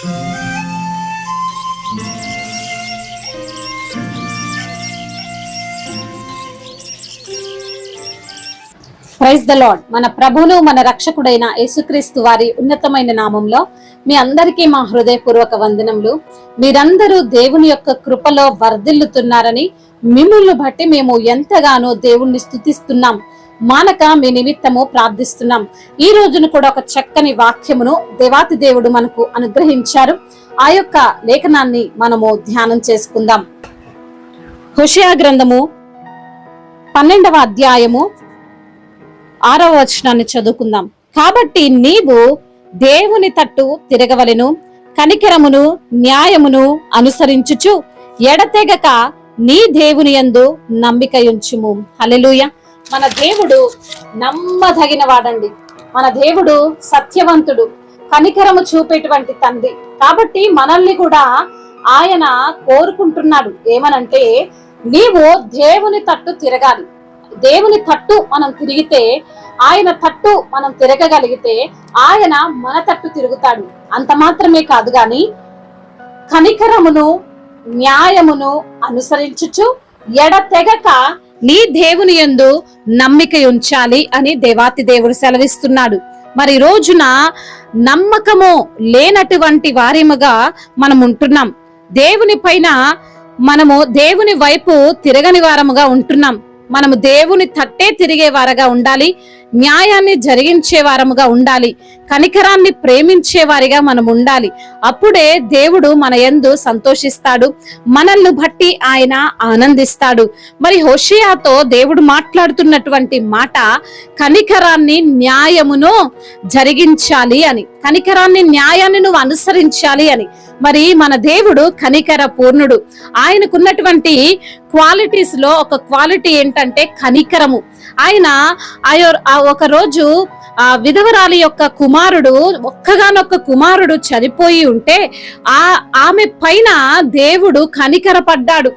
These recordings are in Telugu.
Praise the lord. మన ప్రభువును మన రక్షకుడైన యేసుక్రీస్తు వారి ఉన్నతమైన నామంలో మీ అందరికీ మా హృదయపూర్వక వందనములు. మీరందరూ దేవుని యొక్క కృపలో వర్ధిల్లుతున్నారని మిమ్ములను బట్టి మేము ఎంతగానో దేవుణ్ణి స్తుతిస్తున్నాం. మానక మీ నిమిత్తము ప్రార్థిస్తున్నాం. ఈ రోజును కూడా ఒక చక్కని వాక్యమును దేవాతి దేవుడు మనకు అనుగ్రహించారు. ఆ యొక్క లేఖనాన్ని మనము ధ్యానం చేసుకుందాం. హోషేయ గ్రంథము 12వ అధ్యాయము 6వ వచనాన్ని చదువుకుందాం. కాబట్టి నీవు దేవుని తట్టు తిరగవలెను, కనికరమును న్యాయమును అనుసరించుచు ఎడతెగక నీ దేవుని యందు నమ్మికయుంచుము. హల్లెలూయా. మన దేవుడు నమ్మదగిన వాడండి. మన దేవుడు సత్యవంతుడు, కనికరము చూపేటువంటి తండ్రి. కాబట్టి మనల్ని కూడా ఆయన కోరుకుంటున్నాడు. ఏమనంటే నీవు దేవుని తట్టు తిరగాలి. దేవుని తట్టు మనం తిరిగితే, ఆయన తట్టు మనం తిరగగలిగితే ఆయన మన తట్టు తిరుగుతాడు. అంత మాత్రమే కాదు గాని కనికరమును న్యాయమును అనుసరించుచు ఎడతెగక నీ దేవుని యందు నమ్మిక ఉంచాలి అని దేవాతి దేవుడు సెలవిస్తున్నాడు. మరి రోజున నమ్మకము లేనటువంటి వారిముగా మనం ఉంటున్నాం. దేవుని పైన మనము దేవుని వైపు తిరగని వారముగా ఉంటున్నాం. మనము దేవుని తట్టే తిరిగే వారుగా ఉండాలి, న్యాయాన్ని జరిగించే వారముగా ఉండాలి, కనికరాన్ని ప్రేమించే వారిగా మనం ఉండాలి. అప్పుడే దేవుడు మన యందు సంతోషిస్తాడు, మనల్ని బట్టి ఆయన ఆనందిస్తాడు. మరి హోషేయతో దేవుడు మాట్లాడుతున్నటువంటి మాట కనికరాన్ని న్యాయమును జరిగించాలి అని, కనికరాన్ని న్యాయాన్ని నువ్వు అనుసరించాలి అని. మరి మన దేవుడు కనికర పూర్ణుడు. ఆయనకున్నటువంటి క్వాలిటీస్ లో ఒక క్వాలిటీ ఏంటంటే కనికరము. ఆయన ఒక రోజు ఆ విధవరాలి యొక్క కుమారుడు, ఒక్కగానొక్క కుమారుడు చనిపోయి ఉంటే ఆమె పైన దేవుడు కనికరపడ్డాడు.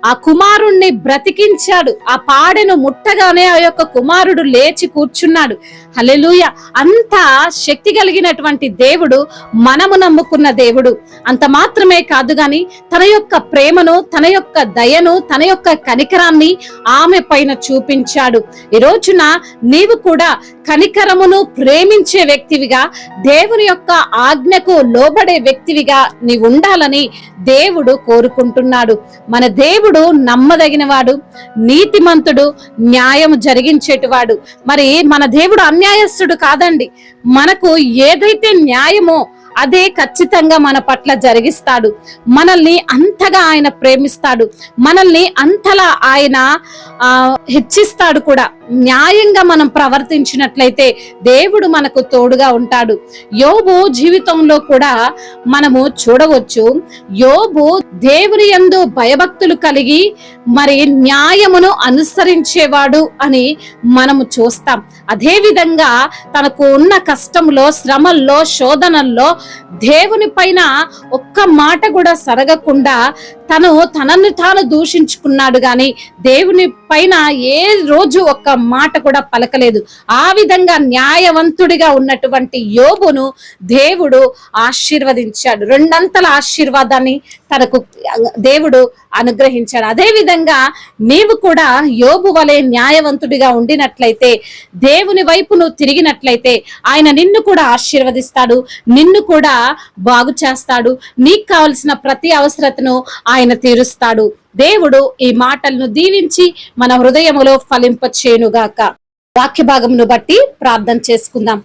ఆ కుమారుణ్ణి బ్రతికించాడు. ఆ పాడెను ముట్టగానే ఆ యొక్క కుమారుడు లేచి కూర్చున్నాడు. హల్లెలూయా. అంత శక్తి కలిగినటువంటి దేవుడు మనము నమ్ముకున్న దేవుడు. అంత మాత్రమే కాదు గాని తన యొక్క ప్రేమను, తన యొక్క దయను, తన యొక్క కనికరాన్ని ఆమె పైన చూపించాడు. ఈ రోజున నీవు కూడా కనికరమును ప్రేమించే వ్యక్తివిగా, దేవుని యొక్క ఆజ్ఞకు లోబడే వ్యక్తివిగా నీవు ఉండాలని దేవుడు కోరుకుంటున్నాడు. మన దేవుడు నమ్మదగినవాడు, నీతిమంతుడు, న్యాయము జరిగించేటివాడు. మరి మన దేవుడు అన్యాయస్తుడు కాదండి. మనకు ఏదైతే న్యాయమో అదే ఖచ్చితంగా మన పట్ల జరిగిస్తాడు. మనల్ని అంతగా ఆయన ప్రేమిస్తాడు, మనల్ని అంతలా ఆయన హెచ్చిస్తాడు కూడా. న్యాయంగా మనం ప్రవర్తించినట్లయితే దేవుడు మనకు తోడుగా ఉంటాడు. యోబు జీవితంలో కూడా మనము చూడవచ్చు. యోబు దేవుని యందు భయభక్తులు కలిగి మరి న్యాయమును అనుసరించేవాడు అని మనము చూస్తాం. అదే విధంగా తనకు ఉన్న కష్టంలో, శ్రమల్లో, శోధనల్లో దేవుని పైన ఒక్క మాట కూడా సరగకుండా తనను తాను దూషించుకున్నాడు గాని దేవుని పైన ఏ రోజు ఒక్క మాట కూడా పలకలేదు. ఆ విధంగా న్యాయవంతుడిగా ఉన్నటువంటి యోబును దేవుడు ఆశీర్వదించాడు. రెండంతల ఆశీర్వాదాన్ని తనకు దేవుడు అనుగ్రహించాడు. అదే విధంగా నీవు కూడా యోబు వలె న్యాయవంతుడిగా ఉండినట్లయితే, దేవుని వైపు నువ్వు తిరిగినట్లయితే ఆయన నిన్ను కూడా ఆశీర్వదిస్తాడు, నిన్ను కూడా బాగు చేస్తాడు. నీకు కావలసిన ప్రతి అవసరతను ఆయన తీరుస్తాడు. దేవుడు ఈ మాటలను దీవించి మన హృదయములో ఫలింపచేయునుగాక. వాక్య భాగమును బట్టి ప్రార్థన చేసుకుందాం.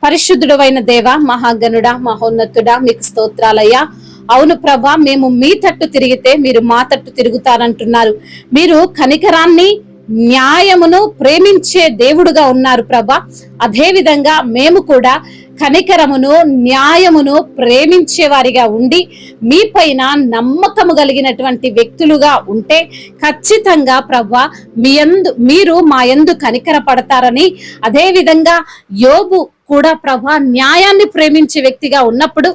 పరిశుద్ధుడైన దేవ, మహాగణుడా, మహోన్నతుడా, మీకు స్తోత్రాలయ్యా. అవును ప్రభా, మేము మీ తట్టు తిరిగితే మీరు మా తట్టు తిరుగుతారంటున్నారు. మీరు కనికరాన్ని, న్యాయమును ప్రేమించే దేవుడుగా ఉన్నారు ప్రభా. అదే విధంగా మేము కూడా కనికరమును, న్యాయమును ప్రేమించే వారిగా ఉండి మీ పైన నమ్మకము కలిగినటువంటి వ్యక్తులుగా ఉంటే ఖచ్చితంగా ప్రభా మీరు మా యందు కనికర పడతారని, అదే విధంగా యోబు కూడా ప్రభా న్యాయాన్ని ప్రేమించే వ్యక్తిగా ఉన్నప్పుడు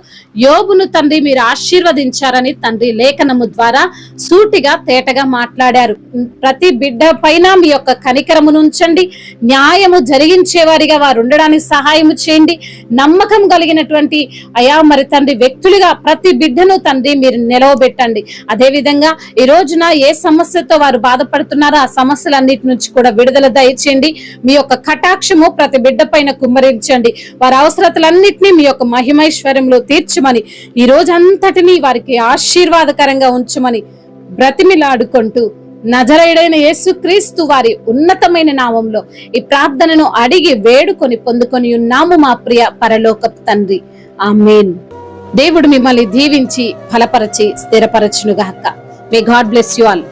యోబును తండ్రి మీరు ఆశీర్వదించారని తండ్రి లేఖనము ద్వారా సూటిగా తేటగా మాట్లాడారు. ప్రతి బిడ్డ పైన మీ యొక్క కనికరమును ఉంచండి, న్యాయము జరిగించే వారిగా వారు ఉండడానికి సహాయము చేయండి. నమ్మకం కలిగినటువంటి అయా మరి తండ్రి వ్యక్తులుగా ప్రతి బిడ్డను తండ్రి మీరు నిలవబెట్టండి. అదే విధంగా ఈ రోజున ఏ సమస్యతో వారు బాధపడుతున్నారో ఆ సమస్యలన్నిటి నుంచి కూడా విడుదల దయచేయండి. మీ యొక్క కటాక్షము ప్రతి బిడ్డ పైన కుమ్మరించండి. వారి అవసరతలన్నిటినీ మీ యొక్క మహిమైశ్వర్యంలో తీర్చమని, ఈ రోజు అంతటినీ వారికి ఆశీర్వాదకరంగా ఉంచమని బ్రతిమిలాడుకుంటూ నజరేయుడైన యేసుక్రీస్తు వారి ఉన్నతమైన నామంలో ఈ ప్రార్థనను అడిగి వేడుకొని పొందుకొని ఉన్నాము మా ప్రియ పరలోకపు తండ్రి. ఆమేన్. దేవుడు మిమ్మల్ని దీవించి బలపరచి స్థిరపరచునుగాక. May God bless you all.